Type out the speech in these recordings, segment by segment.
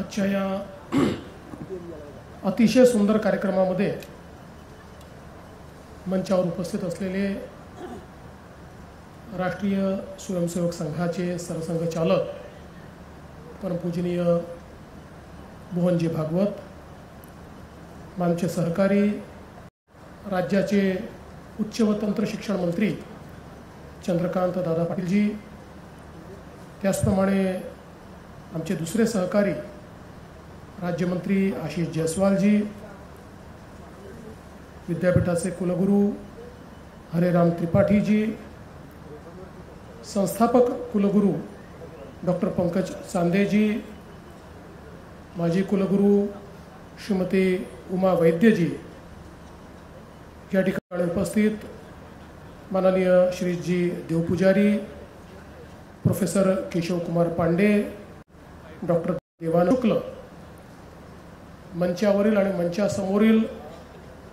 आजच्या या अतिशय सुंदर कार्यक्रमामध्ये मंचावर उपस्थित असलेले राष्ट्रीय स्वयंसेवक संघाचे सरसंघचालक परमपूजनीय मोहनजी भागवत, आमचे सहकारी राज्याचे उच्च व तंत्र शिक्षण मंत्री चंद्रकांत दादा पाटीलजी, त्याचप्रमाणे आमचे दुसरे सहकारी राज्यमंत्री आशिष जयस्वालजी, विद्यापीठाचे कुलगुरू हरेराम त्रिपाठीजी, संस्थापक कुलगुरू डॉक्टर पंकज चांदेजी, माजी कुलगुरू श्रीमती उमा वैद्यजी, या ठिकाणी उपस्थित माननीय श्रीजी देवपुजारी, प्रोफेसर केशव कुमार पांडे, डॉक्टर देवानंद शुक्ल, मंचावरील आणि मंचासमोरील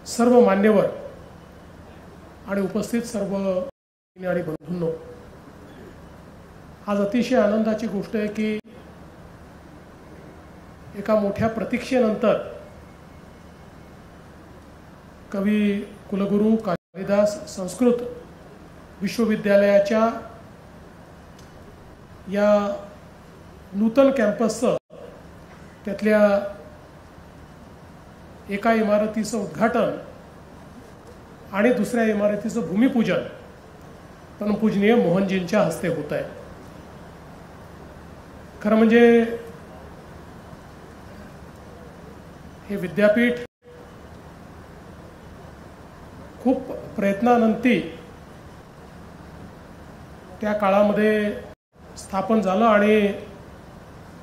सर्व मान्यवर आणि उपस्थित सर्व आणि बंधूंनो, आज अतिशय आनंदाची गोष्ट आहे की एका मोठ्या प्रतीक्षेनंतर कवी कुलगुरू कालिदास संस्कृत विश्वविद्यालयाच्या या नूतन कॅम्पसचं त्यातल्या एका इमारतीचं उद्घाटन आणि दुसऱ्या इमारतीचं भूमिपूजन परमपूजनीय मोहनजींच्या हस्ते होत आहे। खरं म्हणजे हे विद्यापीठ खूप प्रयत्नानंतर त्या काळामध्ये स्थापन झालं आणि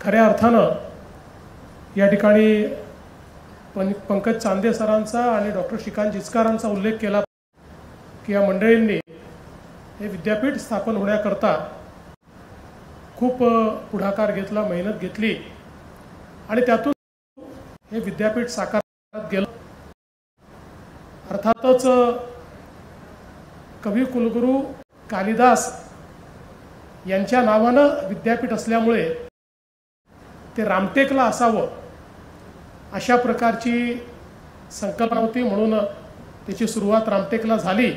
खऱ्या अर्थानं या ठिकाणी पंकज चांदे सरांचा आणि डॉक्टर श्रीकांत जिचकारांचा उल्लेख केला की या मंडळींनी हे विद्यापीठ स्थापन होण्याकरता खूप पुढाकार घेतला, मेहनत घेतली आणि त्यातून हे विद्यापीठ साकारत गेलं। अर्थातच कवी कुलगुरू कालिदास यांच्या नावानं विद्यापीठ असल्यामुळे ते रामटेकला असावं अशा प्रकारची संकल्पना होती, म्हणून त्याची सुरुवात रामटेकला झाली।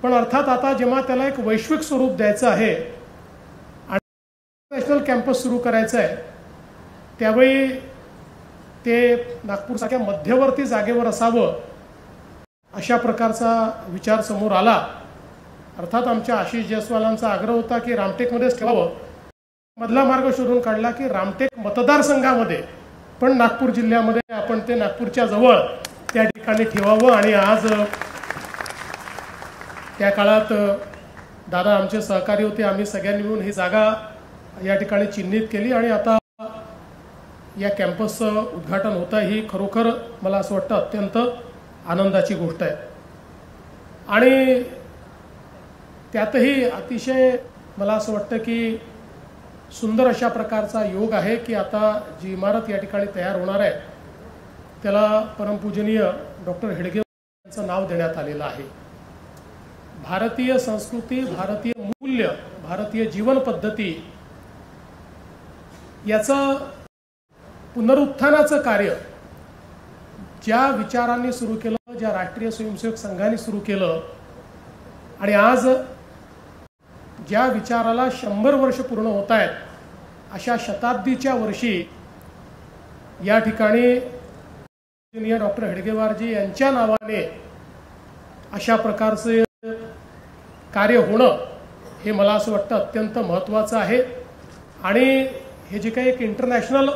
पण अर्थात आता जेव्हा त्याला एक वैश्विक स्वरूप द्यायचं आहे आणि नॅशनल कॅम्पस सुरू करायचं आहे, त्यावेळी ते नागपूरसारख्या मध्यवर्ती जागेवर असावं अशा प्रकारचा विचार समोर आला। अर्थात आमच्या आशिष जयस्वालांचा आग्रह होता की रामटेकमध्येच ठेवावं, मधला मार्ग शोधून काढला की रामटेक मतदारसंघामध्ये पण नागपूर जिल्ह्यामध्ये आपण ते नागपूरच्या जवळ त्या ठिकाणी ठेवावं। आणि आज त्या काळात दादा आमचे सहकारी होते, आम्ही सगळ्यांनी मिळून ही जागा या ठिकाणी चिन्हित केली आणि आता या कॅम्पसचं उद्घाटन होतं। ही खरोखर मला असं वाटतं अत्यंत आनंदाची गोष्ट आहे आणि त्यातही अतिशय मला असं वाटतं की सुंदर अशा प्रकारचा योग आहे की आता जी इमारत या ठिकाणी तयार होणार आहे त्याला परमपूजनीय डॉक्टर हेडगे यांचं नाव देण्यात आलेलं आहे। भारतीय संस्कृती, भारतीय मूल्य, भारतीय जीवन पद्धती याचं पुनरुत्थानाचं कार्य ज्या विचारांनी सुरू केलं, ज्या राष्ट्रीय स्वयंसेवक संघाने सुरू केलं आणि आज ज्या विचाराला 100 वर्ष पूर्ण होत आहेत, अशा शताब्दीच्या वर्षी या ठिकाणी डॉक्टर हेडगेवारजी यांच्या नावाने अशा प्रकारचे कार्य होणं हे मला असं वाटतं अत्यंत महत्त्वाचं आहे। आणि हे जे काही एक इंटरनॅशनल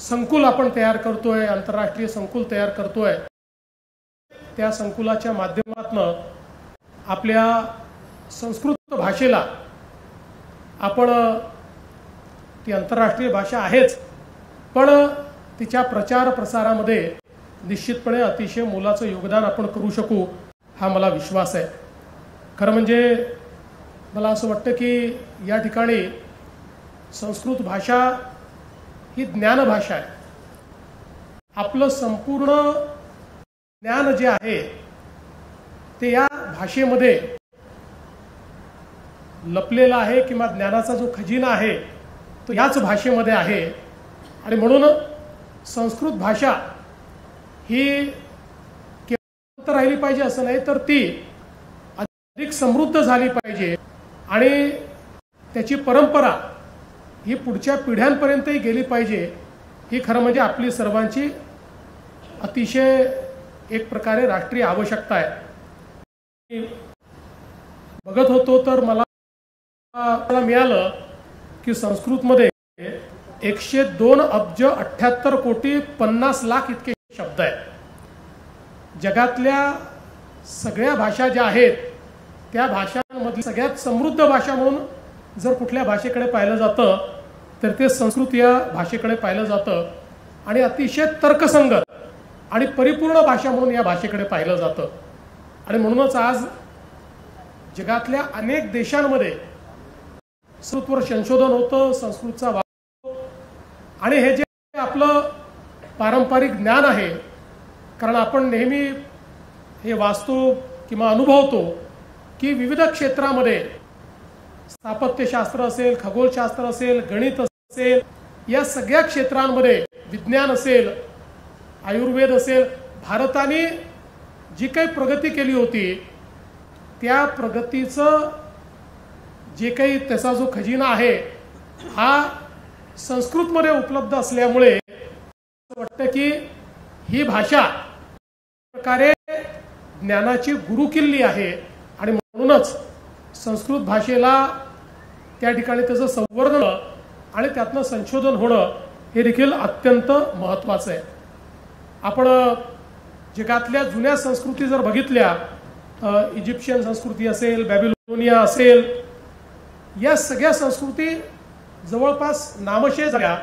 संकुल आपण तयार करतोय, आंतरराष्ट्रीय संकुल तयार करतोय, त्या संकुलाच्या माध्यमातून आपल्या संस्कृत भाषेला आपण, ती आंतरराष्ट्रीय भाषा आहेच पण तिच्या प्रचार प्रसारामध्ये निश्चितपणे अतिशय मोलाचं योगदान आपण करू शकू हा मला विश्वास आहे। खरं म्हणजे मला असं वाटतं की या ठिकाणी संस्कृत भाषा ही ज्ञानभाषा आहे। आपलं संपूर्ण ज्ञान जे आहे ते या भाषेमध्ये लपलेला आहे किंवा ज्ञानाचा जो खजिना आहे तो याच भाषेमध्ये आहे आणि म्हणून संस्कृत भाषा ही केवळ राहिली पाहिजे असं नाही, तर ती अधिक समृद्ध झाली पाहिजे आणि त्याची परंपरा ही पुढच्या पिढ्यांपर्यंतही गेली पाहिजे. ही खरं म्हणजे आपली सर्वांची अतिशय एक प्रकारे राष्ट्रीय आवश्यकता आहे. बघत होतो तर मला मिळालं की संस्कृतमध्ये 102 अब्ज 78 कोटी 50 लाख इतके शब्द आहेत. जगातल्या सगळ्या भाषा ज्या आहेत त्या भाषांमधली सगळ्यात समृद्ध भाषा म्हणून जर कुठल्या भाषेकडे पाहिलं जातं तर ते संस्कृत या भाषेकडे पाहिलं जातं आणि अतिशय तर्कसंगत आणि परिपूर्ण भाषा म्हणून या भाषेकडे पाहिलं जातं. आणि म्हणूनच आज जगातल्या अनेक देशांमध्ये संस्कृतवर संशोधन होतं, संस्कृतचा वापर आणि हे जे आपलं पारंपरिक ज्ञान आहे, कारण आपण नेहमी हे वाचतो किंवा अनुभवतो की विविध क्षेत्रामध्ये स्थापत्यशास्त्र असेल, खगोलशास्त्र असेल, गणित असेल, या सगळ्या क्षेत्रांमध्ये विज्ञान असेल, आयुर्वेद असेल, भारताने जी काही प्रगती केली होती त्या प्रगतीचं जे काही त्याचा जो खजिना आहे हा संस्कृतमध्ये उपलब्ध असल्यामुळे वाटतं की ही भाषा प्रकारे ज्ञानाची गुरुकिल्ली आहे आणि म्हणूनच संस्कृत भाषेला त्या ठिकाणी त्याचं संवर्धन आणि त्यातनं संशोधन होणं हे देखील अत्यंत महत्त्वाचं आहे. आपण जगातल्या जुन्या संस्कृती जर बघितल्या, इजिप्शियन संस्कृती असेल, बॅबिलोनिया असेल, या सगळ्या संस्कृती जवळपास नामशेष झाल्या.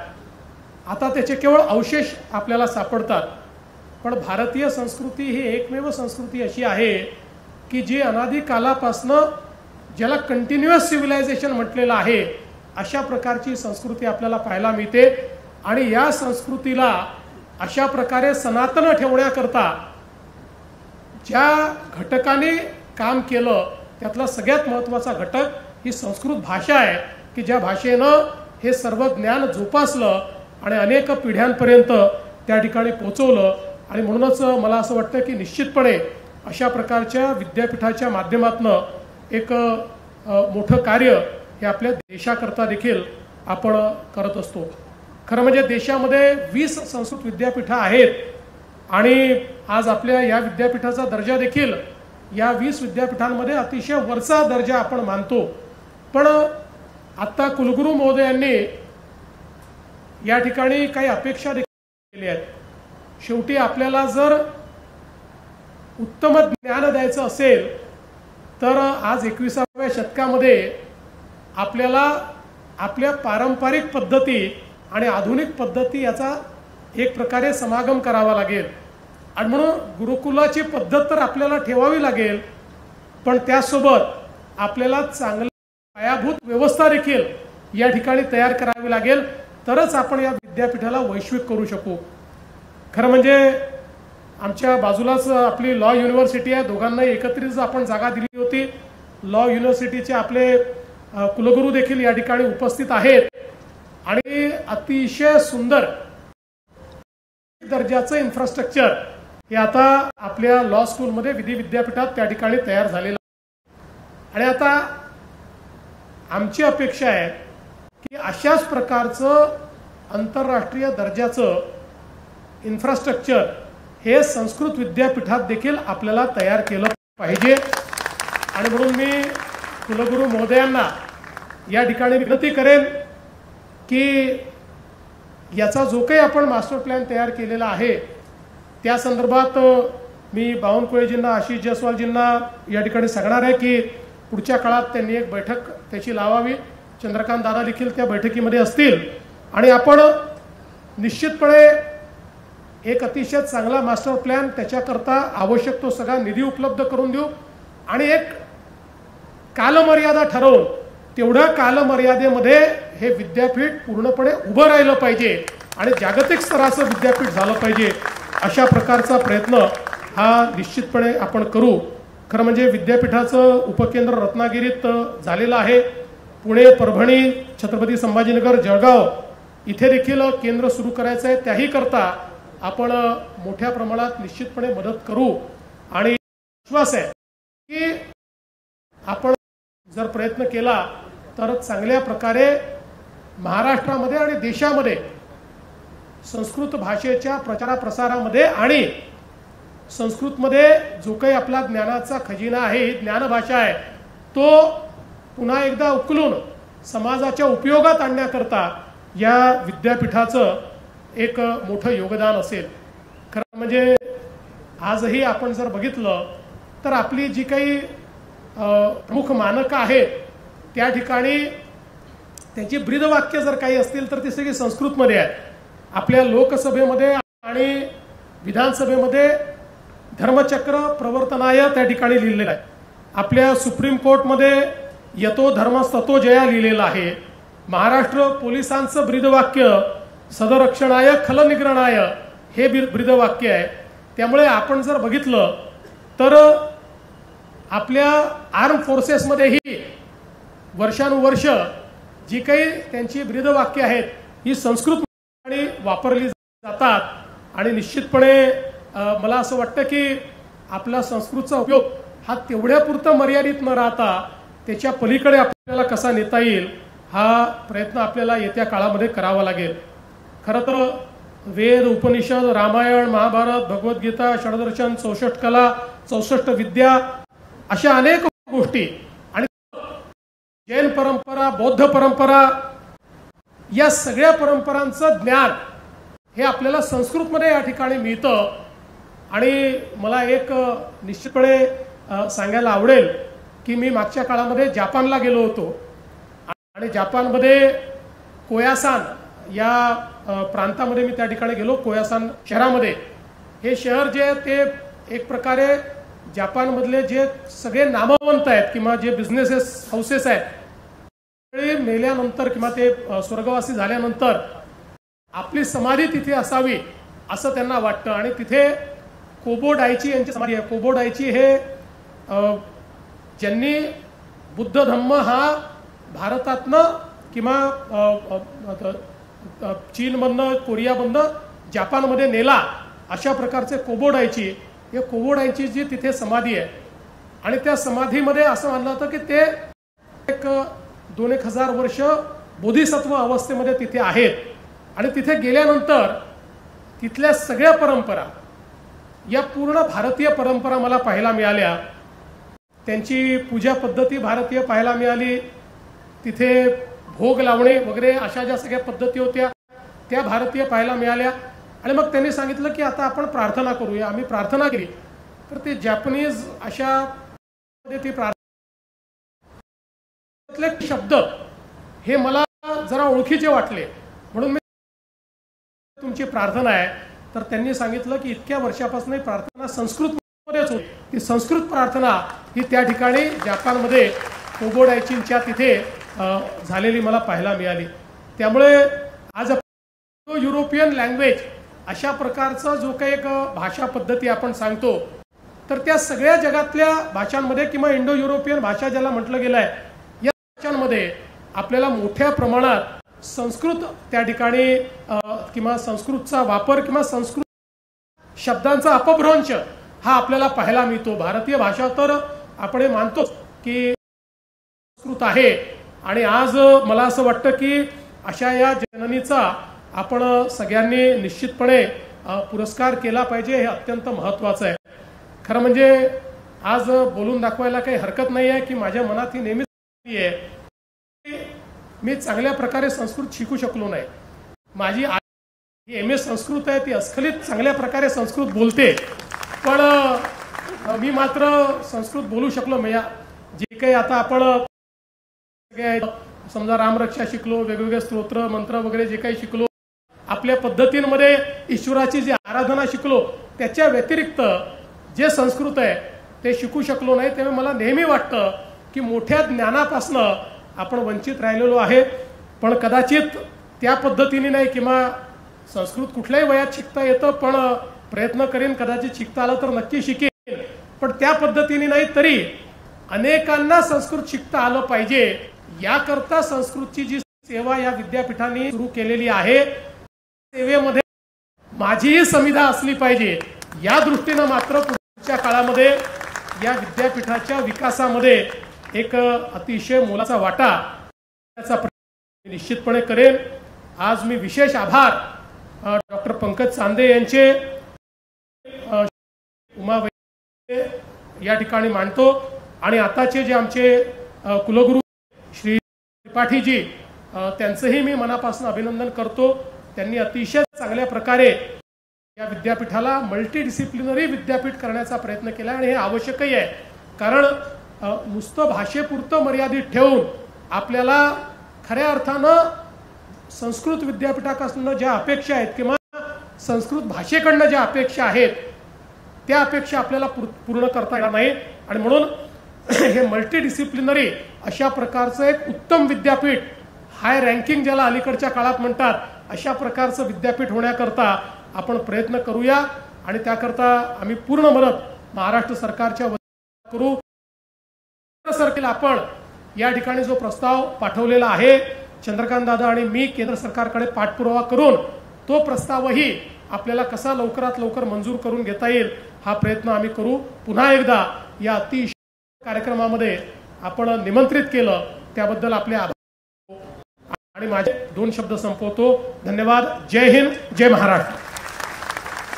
आता त्याचे केवळ अवशेष आपल्याला सापडतात. पण भारतीय संस्कृती ही एकमेव संस्कृती अशी आहे की जी अनादी कालापासनं ज्याला कंटिन्युअस सिव्हिलायझेशन म्हटलेलं आहे अशा प्रकारची संस्कृती आपल्याला पाहायला मिळते. आणि या संस्कृतीला अशा प्रकारे सनातन ठेवण्याकरता ज्या घटकाने काम केलं त्यातला सगळ्यात महत्त्वाचा घटक ही संस्कृत भाषा आहे की ज्या भाषेनं हे सर्व ज्ञान जोपासलं आणि अनेक पिढ्यांपर्यंत त्या ठिकाणी पोहोचवलं. आणि म्हणूनच मला असं वाटतं की निश्चितपणे अशा प्रकारच्या विद्यापीठाच्या माध्यमातून एक मोठं कार्य हे आपल्या देशाकरता देखील आपण करत असतो. खरं म्हणजे देशामध्ये 20 संस्कृत विद्यापीठं आहेत आणि आज आपल्या या विद्यापीठाचा दर्जा देखील या 20 विद्यापीठांमध्ये अतिशय वरचा दर्जा आपण मानतो. पण आत्ता कुलगुरू महोदयांनी या ठिकाणी काही अपेक्षा देखील केल्या आहेत. शेवटी आपल्याला जर उत्तम ज्ञान द्यायचं असेल तर आज 21व्या शतकामध्ये आपल्याला आपल्या पारंपरिक पद्धती आणि आधुनिक पद्धती याचा एक प्रकारे समागम करावा लागेल. आणि म्हणून गुरुकुलाची पद्धत तर आपल्याला ठेवावी लागेल, पण त्यासोबत आपल्याला चांगली पायाभूत व्यवस्था देखील या ठिकाणी तयार करावी लागेल, तरच आपण या विद्यापीठाला वैश्विक करू शकू. खरं म्हणजे आमच्या बाजूलाच आपली लॉ युनिव्हर्सिटी आहे, दोघांना एकत्रित आपण जागा दिली होती. लॉ युनिव्हर्सिटीचे आपले कुलगुरू देखील या ठिकाणी उपस्थित आहेत आणि अतिशय सुंदर दर्जाचं इन्फ्रास्ट्रक्चर हे आता आपल्या लॉ स्कूलमध्ये विधी विद्यापीठात त्या ठिकाणी तयार झालेलं आहे. आणि आता आमची अपेक्षा आहे की अशाच प्रकारचं आंतरराष्ट्रीय दर्जाचं इन्फ्रास्ट्रक्चर हे संस्कृत विद्यापीठात देखील आपल्याला तयार केलं पाहिजे. आणि म्हणून मी कुलगुरू महोदयांना या ठिकाणी विनंती करेन की याचा जो काही आपण मास्टर प्लॅन तयार केलेला आहे त्या संदर्भात मी बावनकुळेजींना, आशिष जयस्वालजींना या ठिकाणी सांगणार आहे की पुढच्या काळात त्यांनी एक बैठक त्याची लावावी. चंद्रकांत दादा देखील त्या बैठकीमध्ये असतील आणि आपण निश्चितपणे एक अतिशय चांगला मास्टर प्लॅन त्याच्याकरता आवश्यक तो सगळा निधी उपलब्ध करून देऊ आणि एक कालमर्यादा ठरवून तेवढ्या कालमर्यादेमध्ये हे विद्यापीठ पूर्णपणे उभं राहिलं पाहिजे आणि जागतिक स्तराचं विद्यापीठ झालं पाहिजे. अशा प्रकारचा प्रयत्न हा निश्चितपणे आपण करू. खरं म्हणजे विद्यापीठाचं उपकेंद्र रत्नागिरीत झालेलं आहे. पुणे, परभणी, छत्रपती संभाजीनगर, जळगाव इथे देखील केंद्र सुरू करायचं आहे, त्याही करता आपण मोठ्या प्रमाणात निश्चितपणे मदत करू आणि विश्वास आहे की आपण जर प्रयत्न केला तर चांगल्या प्रकारे महाराष्ट्रामध्ये आणि देशामध्ये संस्कृत भाषेच्या प्रचाराप्रसारामध्ये आणि संस्कृतमध्ये जो काही आपला ज्ञानाचा खजिना आहे, ज्ञानभाषा आहे, तो पुन्हा एकदा उकलून समाजाच्या उपयोगात आणण्याकरता या विद्यापीठाचं एक मोठं योगदान असेल. खरं म्हणजे आजही आपण जर बघितलं तर आपली जी काही प्रमुख मानकं आहेत त्या ठिकाणी त्यांची ब्रीदवाक्य जर काही असतील तर ती सगळी संस्कृतमध्ये आहेत. आपल्या लोकसभेमध्ये आणि विधानसभेमध्ये धर्मचक्र प्रवर्तनाय त्या ठिकाणी लिहिलेलं आहे. आपल्या सुप्रीम कोर्टमध्ये यतो धर्मस्ततो जया लिहिलेलं आहे. महाराष्ट्र पोलिसांचं ब्रीदवाक्य सदरक्षणाय खलनिग्रहणाय हे ब्रीदवाक्य आहे. त्यामुळे आपण जर बघितलं तर आपल्या आर्म फोर्सेसमध्येही वर्षानुवर्ष जी काही त्यांची ब्रीदवाक्य आहेत ही संस्कृत वापरली जातात आणि निश्चितपणे मला असं वाटतं की आपला संस्कृतचा उपयोग हा तेवढ्यापुरतं मर्यादित न राहता त्याच्या पलीकडे आपल्याला कसा नेता येईल हा प्रयत्न आपल्याला येत्या काळामध्ये करावा लागेल. खरं तर वेद, उपनिषद, रामायण, महाभारत, भगवद्गीता, षडदर्शन, 64 कला, 64 विद्या अशा अनेक गोष्टी आणि जैन परंपरा, बौद्ध परंपरा या सगळ्या परंपरांचं ज्ञान हे आपल्याला संस्कृतमध्ये या ठिकाणी मिळतं. आणि मला एक निश्चितपणे सांगायला आवडेल की मी मागच्या काळामध्ये जापानला गेलो होतो आणि जापानमध्ये कोयासान या प्रांतामध्ये मी त्या ठिकाणी गेलो. कोयासान शहरामध्ये हे शहर जे ते एक प्रकारे जापानमधले जे सगळे नामवंत आहेत किंवा जे बिझनेसेस हाऊसेस आहेत मेल्यानंतर किंवा ते स्वर्गवासी झाल्यानंतर आपली समाधी तिथे असावी असं त्यांना वाटतं आणि तिथे कोबोडायची यांची समाधी आहे. कोबोडायची हे ज्यांनी बुद्ध धम्म हा भारतातनं किंवा चीनमधनं, कोरियामधनं जापानमध्ये नेला अशा प्रकारचे कोबोडायची, हे कोबोडायची जी तिथे समाधी आहे आणि त्या समाधीमध्ये असं मानलं जातं की ते एक 2,000 वर्ष बोधिसत्व अवस्थेमध्ये तिथे आहेत. आणि तिथे गेल्यानंतर तिथल्या सगळ्या परंपरा या पूर्ण भारतीय परंपरा मला पाहायला मिळाल्या. त्यांची पूजा पद्धती भारतीय पाहायला मिळाली. तिथे भोग लावणे वगैरे अशा ज्या सगळ्या पद्धती होत्या त्या भारतीय पाहायला मिळाल्या. आणि मग त्यांनी सांगितलं की आता आपण प्रार्थना करूया. आम्ही प्रार्थना केली तर ते जॅपनीज अशा ती प्रार्थना शब्द हे मला जरा ओळखीचे वाटले म्हणून मी तुमची प्रार्थना आहे. तर त्यांनी सांगितलं की इतक्या वर्षापासून प्रार्थना संस्कृतमध्येच होती. ती संस्कृत प्रार्थना ही त्या ठिकाणी जापानमध्ये कोबोडायचींच्या तिथे झालेली मला पाहायला मिळाली. त्यामुळे आज युरोपियन लँग्वेज अशा प्रकारचा जो काही एक भाषा पद्धती आपण सांगतो तर त्या सगळ्या जगातल्या भाषांमध्ये किंवा इंडो युरोपियन भाषा ज्याला म्हटलं गेलं आहे या भाषांमध्ये आपल्याला मोठ्या प्रमाणात संस्कृत त्या ठिकाणी किंवा संस्कृतचा वापर किंवा संस्कृत शब्दांचा अपभ्रंश हा आपल्याला पाहायला मिळतो. भारतीय भाषा तर आपण मानतो की संस्कृत आहे आणि आज मला असं वाटतं की अशा या जननीचा आपण सगळ्यांनी निश्चितपणे पुरस्कार केला पाहिजे. हे अत्यंत महत्त्वाचं आहे. खरं म्हणजे आज बोलून दाखवायला काही हरकत नाही आहे की माझ्या मनात ही नेहमीच आहे मी चांगल्या प्रकारे संस्कृत शिकू शकलो नाही. माझी MA संस्कृत आहे, ती अस्खलित चांगल्या प्रकारे संस्कृत बोलते पण मी मात्र संस्कृत बोलू शकलो नाही. जे काही आता आपण समजा रामरक्षा शिकलो, वेगवेगळे स्तोत्र मंत्र वगैरे जे काही शिकलो, आपल्या पद्धतींमध्ये ईश्वराची जी आराधना शिकलो त्याच्या व्यतिरिक्त जे संस्कृत आहे ते शिकू शकलो नाही. त्यामुळे मला नेहमी वाटतं की मोठ्या ज्ञानापासनं आपण वंचित राहिलेलो आहे. पण कदाचित त्या पद्धतीने नाही किंवा संस्कृत कुठल्याही वयात शिकता येतं पण प्रयत्न करेन कदाचित शिकता आलं तर नक्की शिकेन. पण त्या पद्धतीने नाही तरी अनेकांना संस्कृत शिकता आलं पाहिजे याकरता संस्कृतची जी सेवा या विद्यापीठांनी सुरू केलेली आहे, सेवेमध्ये माझीही समिधा असली पाहिजे या दृष्टीने मात्र पुढच्या काळामध्ये या विद्यापीठाच्या विकासामध्ये एक अतिशय मोलाचा वाटा त्याचा निश्चितपणे करेन। आज मी विशेष आभार डॉक्टर पंकज चांदे यांचे उमा या ठिकाणी मानतो आणि आताचे जे आमचे कुलगुरू श्री त्रिपाठीजी त्यांचेही मी मनापासून अभिनंदन करतो। त्यांनी अतिशय चांगल्या प्रकारे या विद्यापीठाला मल्टीडिसिप्लिनरी विद्यापीठ करण्याचा प्रयत्न केला आणि हे आवश्यकही आहे, कारण नुसतं भाषेपुरतं मर्यादित ठेवून आपल्याला खऱ्या अर्थानं संस्कृत विद्यापीठाकडून ज्या अपेक्षा आहेत किंवा संस्कृत भाषेकडून ज्या अपेक्षा आहेत त्या अपेक्षा आपल्याला पूर्ण करता येणार नाही आणि म्हणून हे मल्टीडिसिप्लिनरी अशा प्रकारचं एक उत्तम विद्यापीठ, हाय रँकिंग ज्याला अलीकडच्या काळात म्हणतात, अशा प्रकारचं विद्यापीठ होण्याकरता आपण प्रयत्न करूया आणि त्याकरता आम्ही पूर्ण मदत महाराष्ट्र सरकारच्या वतीने करू। सरकारला आपण या ठिकाणी जो प्रस्ताव पाठवलेला आहे, चंद्रकांत दादा आणि मी केंद्र सरकारकडे पाठपुरावा करून तो प्रस्तावही आपल्याला कसा लवकरात लवकर मंजूर करून घेता येईल हा प्रयत्न आम्ही करू। पुन्हा एकदा या अतिशय कार्यक्रमामध्ये आपण निमंत्रित केलं त्याबद्दल आपले आभार आणि माझे 2 शब्द संपवतो। धन्यवाद। जय हिंद, जय महाराष्ट्र।